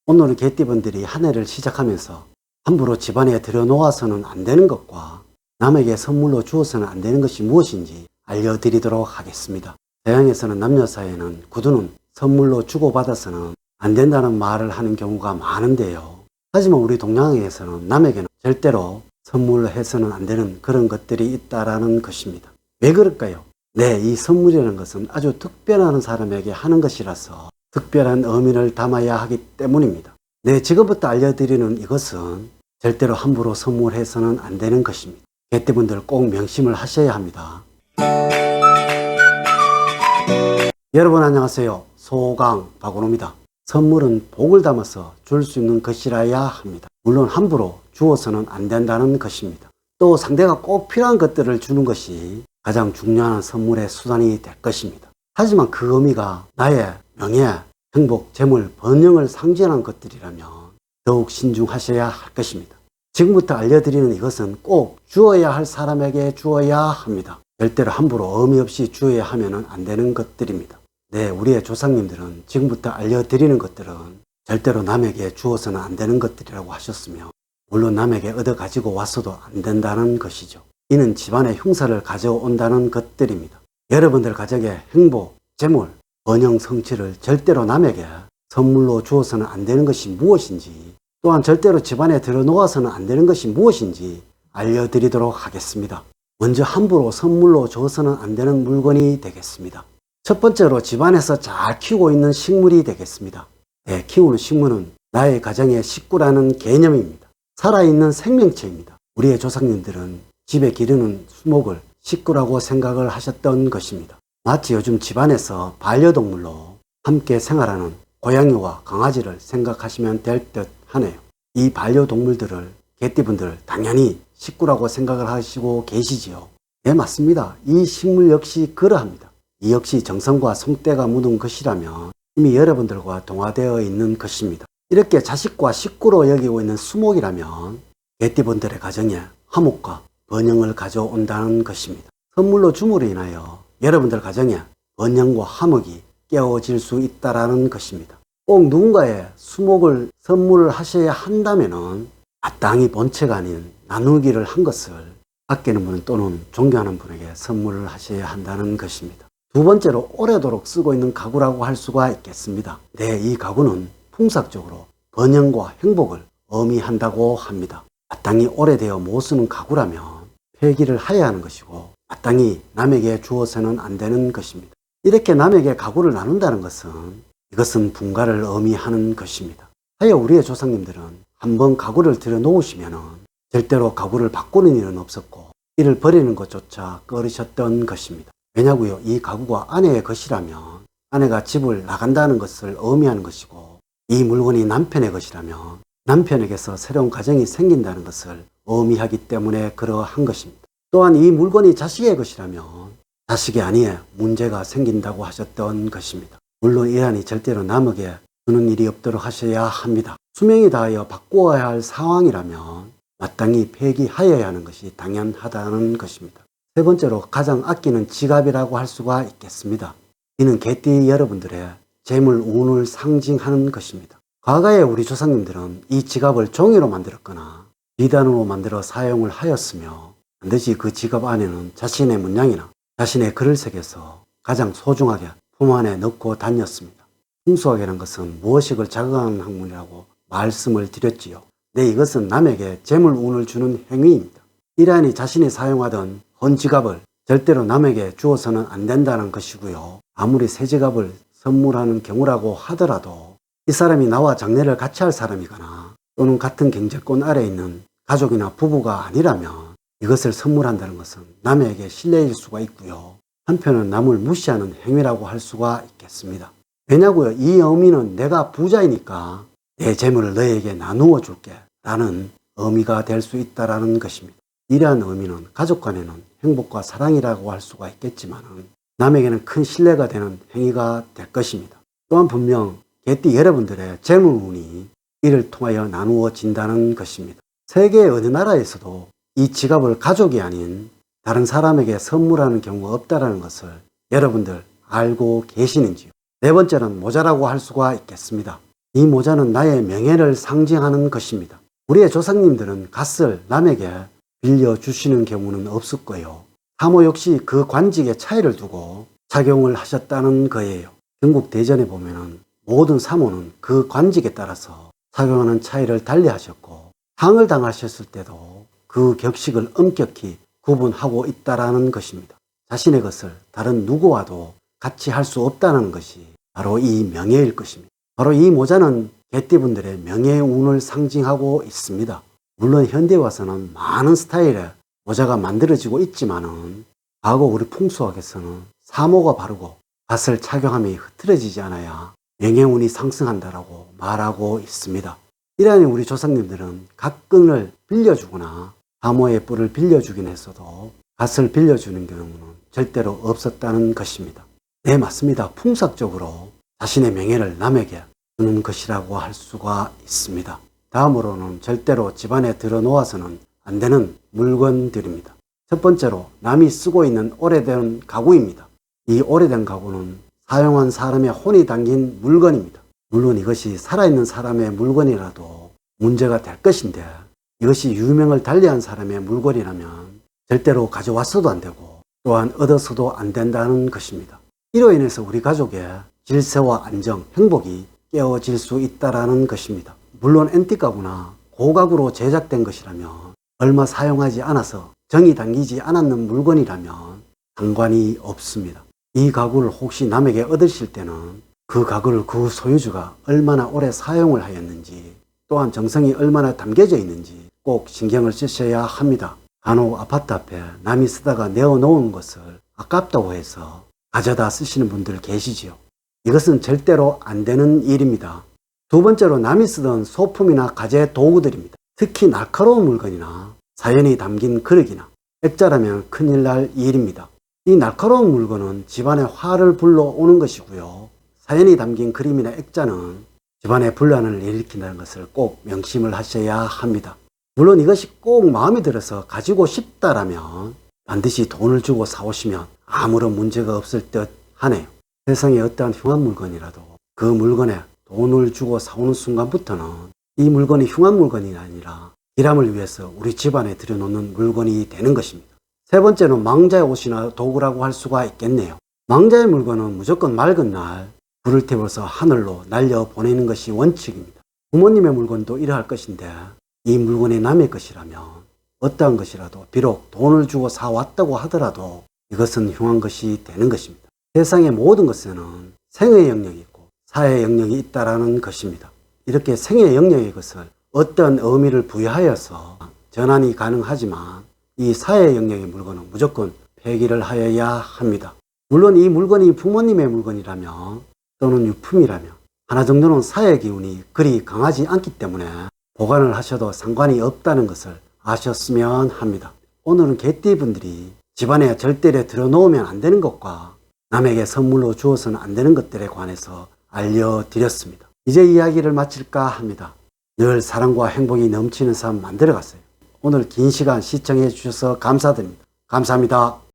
오늘은 개띠분들이 한 해를 시작하면서 함부로 집안에 들여놓아서는 안 되는 것과 남에게 선물로 주어서는 안 되는 것이 무엇인지 알려드리도록 하겠습니다. 서양에서는 남녀 사이에는 구두는 선물로 주고받아서는 안 된다는 말을 하는 경우가 많은데요. 하지만 우리 동양에서는 남에게는 절대로 선물로 해서는 안 되는 그런 것들이 있다라는 것입니다. 왜 그럴까요? 네, 이 선물이라는 것은 아주 특별한 사람에게 하는 것이라서 특별한 의미를 담아야 하기 때문입니다. 네, 지금부터 알려드리는 이것은 절대로 함부로 선물해서는 안 되는 것입니다. 개띠분들 꼭 명심을 하셔야 합니다. 여러분 안녕하세요. 소강 박원호입니다. 선물은 복을 담아서 줄 수 있는 것이라야 합니다. 물론 함부로 주어서는 안 된다는 것입니다. 또 상대가 꼭 필요한 것들을 주는 것이 가장 중요한 선물의 수단이 될 것입니다. 하지만 그 의미가 나의 명예, 행복, 재물, 번영을 상징하는 것들이라면 더욱 신중하셔야 할 것입니다. 지금부터 알려드리는 이것은 꼭 주어야 할 사람에게 주어야 합니다. 절대로 함부로 의미 없이 주어야 하면 안 되는 것들입니다. 네, 우리의 조상님들은 지금부터 알려드리는 것들은 절대로 남에게 주어서는 안 되는 것들이라고 하셨으며, 물론 남에게 얻어 가지고 왔어도 안 된다는 것이죠. 이는 집안의 흉사를 가져온다는 것들입니다. 여러분들 가정의 행복, 재물, 번영, 성취를 절대로 남에게 선물로 주어서는 안 되는 것이 무엇인지, 또한 절대로 집안에 들여놓아서는 안 되는 것이 무엇인지 알려드리도록 하겠습니다. 먼저 함부로 선물로 줘서는 안 되는 물건이 되겠습니다. 첫 번째로 집안에서 잘 키우고 있는 식물이 되겠습니다. 네, 키우는 식물은 나의 가정의 식구라는 개념입니다. 살아있는 생명체입니다. 우리의 조상님들은 집에 기르는 수목을 식구라고 생각을 하셨던 것입니다. 마치 요즘 집안에서 반려동물로 함께 생활하는 고양이와 강아지를 생각하시면 될 듯 하네요. 이 반려동물들을 개띠분들 당연히 식구라고 생각을 하시고 계시지요. 네, 맞습니다. 이 식물 역시 그러합니다. 이 역시 정성과 성때가 묻은 것이라면 이미 여러분들과 동화되어 있는 것입니다. 이렇게 자식과 식구로 여기고 있는 수목이라면 개띠분들의 가정에 화목과 번영을 가져온다는 것입니다. 선물로 줌으로 인하여 여러분들 가정에 번영과 화목이 깨어질 수 있다는 것입니다. 꼭 누군가의 수목을 선물을 하셔야 한다면 마땅히 본체가 아닌 나누기를 한 것을 아끼는 분 또는 존경하는 분에게 선물을 하셔야 한다는 것입니다. 두 번째로 오래도록 쓰고 있는 가구라고 할 수가 있겠습니다. 네, 이 가구는 풍속적으로 번영과 행복을 의미한다고 합니다. 마땅히 오래되어 못 쓰는 가구라면 폐기를 해야 하는 것이고 마땅히 남에게 주어서는 안 되는 것입니다. 이렇게 남에게 가구를 나눈다는 것은 이것은 분가를 의미하는 것입니다. 하여 우리의 조상님들은 한번 가구를 들여놓으시면 절대로 가구를 바꾸는 일은 없었고 이를 버리는 것조차 꺼리셨던 것입니다. 왜냐고요? 이 가구가 아내의 것이라면 아내가 집을 나간다는 것을 의미하는 것이고 이 물건이 남편의 것이라면 남편에게서 새로운 가정이 생긴다는 것을 의미하기 때문에 그러한 것입니다. 또한 이 물건이 자식의 것이라면 자식이 아니에 문제가 생긴다고 하셨던 것입니다. 물론 이러하니 절대로 남에게 주는 일이 없도록 하셔야 합니다. 수명이 다하여 바꾸어야 할 상황이라면 마땅히 폐기하여야 하는 것이 당연하다는 것입니다. 세 번째로 가장 아끼는 지갑이라고 할 수가 있겠습니다. 이는 개띠 여러분들의 재물 운을 상징하는 것입니다. 과거에 우리 조상님들은 이 지갑을 종이로 만들었거나 비단으로 만들어 사용을 하였으며 반드시 그 지갑 안에는 자신의 문양이나 자신의 글을 새겨서 가장 소중하게 품 안에 넣고 다녔습니다. 풍수학이라는 것은 무엇익을 자극하는 학문이라고 말씀을 드렸지요. 네, 이것은 남에게 재물 운을 주는 행위입니다. 이러하니 자신이 사용하던 헌 지갑을 절대로 남에게 주어서는 안 된다는 것이고요. 아무리 새 지갑을 선물하는 경우라고 하더라도 이 사람이 나와 장래를 같이 할 사람이거나 또는 같은 경제권 아래에 있는 가족이나 부부가 아니라면 이것을 선물한다는 것은 남에게 실례일 수가 있고요. 한편은 남을 무시하는 행위라고 할 수가 있겠습니다. 왜냐고요? 이 의미는 내가 부자이니까 내 재물을 너에게 나누어 줄게 라는 의미가 될 수 있다는 것입니다. 이러한 의미는 가족 간에는 행복과 사랑이라고 할 수가 있겠지만 남에게는 큰 신뢰가 되는 행위가 될 것입니다. 또한 분명 개띠 여러분들의 재물운이 이를 통하여 나누어진다는 것입니다. 세계의 어느 나라에서도 이 지갑을 가족이 아닌 다른 사람에게 선물하는 경우가 없다는 것을 여러분들 알고 계시는지요? 네 번째는 모자라고 할 수가 있겠습니다. 이 모자는 나의 명예를 상징하는 것입니다. 우리의 조상님들은 갓을 남에게 빌려주시는 경우는 없었고요. 사모 역시 그 관직의 차이를 두고 착용을 하셨다는 거예요. 경국 대전에 보면은 모든 사모는 그 관직에 따라서 착용하는 차이를 달리 하셨고, 상을 당하셨을 때도 그 격식을 엄격히 구분하고 있다라는 것입니다. 자신의 것을 다른 누구와도 같이 할 수 없다는 것이 바로 이 명예일 것입니다. 바로 이 모자는 개띠분들의 명예운을 상징하고 있습니다. 물론 현대에 와서는 많은 스타일의 모자가 만들어지고 있지만은 과거 우리 풍수학에서는 사모가 바르고 갓을 착용함이 흐트러지지 않아야 명예운이 상승한다라고 말하고 있습니다. 이러한 우리 조상님들은 갓끈을 빌려주거나 사모의 뿔을 빌려주긴 했어도 갓을 빌려주는 경우는 절대로 없었다는 것입니다. 네, 맞습니다. 풍수학적으로 자신의 명예를 남에게 주는 것이라고 할 수가 있습니다. 다음으로는 절대로 집안에 들어놓아서는 안 되는 물건들입니다. 첫 번째로 남이 쓰고 있는 오래된 가구입니다. 이 오래된 가구는 사용한 사람의 혼이 담긴 물건입니다. 물론 이것이 살아있는 사람의 물건이라도 문제가 될 것인데, 이것이 유명을 달리한 사람의 물건이라면 절대로 가져왔어도 안 되고 또한 얻어서도 안 된다는 것입니다. 이로 인해서 우리 가족의 질서와 안정, 행복이 깨어질 수 있다는 것입니다. 물론 앤틱 가구나 고가구로 제작된 것이라면, 얼마 사용하지 않아서 정이 당기지 않았는 물건이라면 상관이 없습니다. 이 가구를 혹시 남에게 얻으실 때는 그 가구를 그 소유주가 얼마나 오래 사용을 하였는지, 또한 정성이 얼마나 담겨져 있는지 꼭 신경을 쓰셔야 합니다. 간혹 아파트 앞에 남이 쓰다가 내어놓은 것을 아깝다고 해서 가져다 쓰시는 분들 계시지요. 이것은 절대로 안 되는 일입니다. 두 번째로 남이 쓰던 소품이나 가재 도구들입니다. 특히 날카로운 물건이나 사연이 담긴 그릇이나 액자라면 큰일 날 일입니다. 이 날카로운 물건은 집안에 화를 불러오는 것이고요. 사연이 담긴 그림이나 액자는 집안에 분란을 일으킨다는 것을 꼭 명심을 하셔야 합니다. 물론 이것이 꼭 마음에 들어서 가지고 싶다라면 반드시 돈을 주고 사오시면 아무런 문제가 없을 듯 하네요. 세상에 어떠한 흉한 물건이라도 그 물건에 돈을 주고 사오는 순간부터는 이 물건이 흉한 물건이 아니라 기람을 위해서 우리 집안에 들여놓는 물건이 되는 것입니다. 세 번째는 망자의 옷이나 도구라고 할 수가 있겠네요. 망자의 물건은 무조건 맑은 날 불을 태워서 하늘로 날려보내는 것이 원칙입니다. 부모님의 물건도 이러할 것인데, 이 물건이 남의 것이라면 어떠한 것이라도 비록 돈을 주고 사왔다고 하더라도 이것은 흉한 것이 되는 것입니다. 세상의 모든 것에는 생의 영역이 있고 사의 영역이 있다라는 것입니다. 이렇게 생의 영역의 것을 어떤 의미를 부여하여서 전환이 가능하지만, 이 사의 영역의 물건은 무조건 폐기를 하여야 합니다. 물론 이 물건이 부모님의 물건이라면 또는 유품이라면 하나 정도는 사의 기운이 그리 강하지 않기 때문에 보관을 하셔도 상관이 없다는 것을 아셨으면 합니다. 오늘은 개띠분들이 집안에 절대로 들어놓으면 안 되는 것과 남에게 선물로 주어서는 안 되는 것들에 관해서 알려드렸습니다. 이제 이야기를 마칠까 합니다. 늘 사랑과 행복이 넘치는 삶 만들어갔어요. 오늘 긴 시간 시청해 주셔서 감사드립니다. 감사합니다.